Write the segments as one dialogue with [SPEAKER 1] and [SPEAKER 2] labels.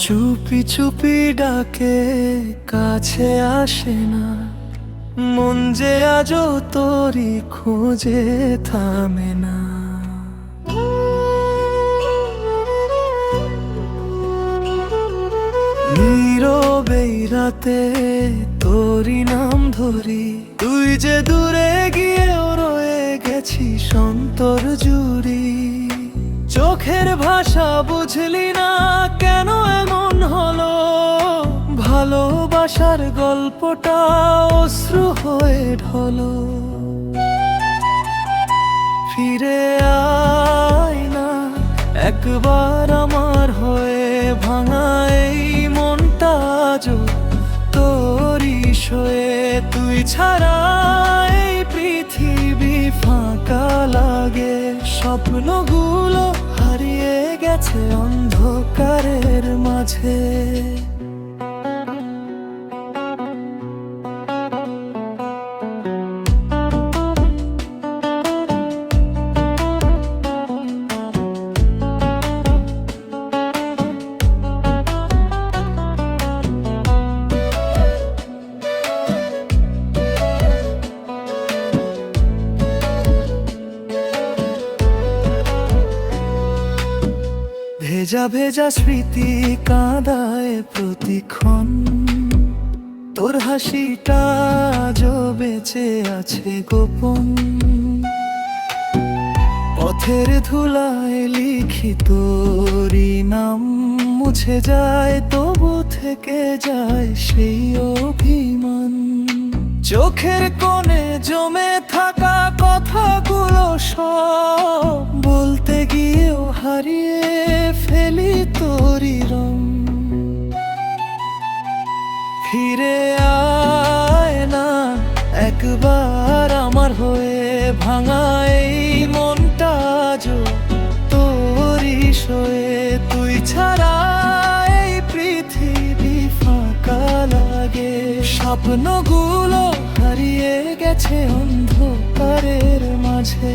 [SPEAKER 1] চুপি চুপি ডাকে, কাছে আসে না, মন যে আজও তোরই খোঁজে থামে না। নীরবেই রাতে তোরই নাম ধরি, তুই যে দূরে গিয়েও রয়ে গেছিস অন্তর জুড়ি। চোখের ভাষা বুঝলি না কেন এমন হলো, ভালোবাসার গল্পটা অশ্রু হয়ে ঢলো। ফিরে আয় না একবার আমার হয়ে, ভাঙা এই মনটা আজও তোরই সয়ে। তুই ছাড়া এই পৃথিবী ফাঁকা লাগে, স্বপ্নগুলো হারিয়ে গেছে অন্ধকারের মাঝে। ভেজা ভেজা স্মৃতি কাঁদায় প্রতিক্ষণ, তোর হাসিটা আজও বেঁচে আছে গোপন। পথের ধুলায় লিখি তোরই নাম, মুছে যায় তবু থেকে যায় সেই অভিমান। চোখের কোণে জমে থাকা কথাগুলো সব বলতে গিয়েও হারিয়ে ফেলি তোরই রং। ফিরে আয় না একবার আমার হয়ে, ভাঙা এই মনটা আজও তোরই সয়ে। তুই ছাড়া এই পৃথিবী ফাঁকা লাগে, স্বপ্নগুলো হারিয়ে গেছে অন্ধকারের মাঝে।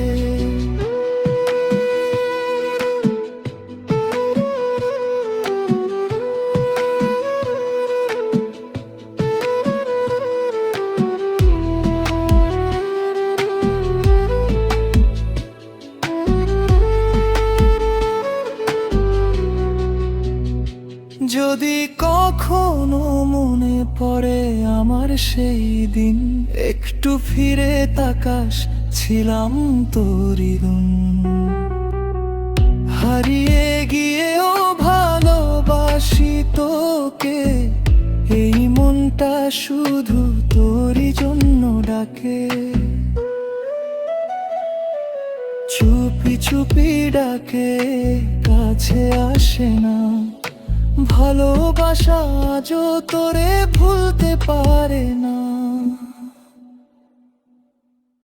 [SPEAKER 1] যদি কখনো মনে পড়ে আমার সেই দিন, একটু ফিরে তাকাস ছিলাম তোরই গুণ। হারিয়ে গিয়েও ভালোবাসি তোকে, এই মনটা শুধু তোরই জন্য ডাকে। চুপি চুপি ডাকে, কাছে আসে না, ভালোবাসা আজও তোরে ভুলতে পারে না।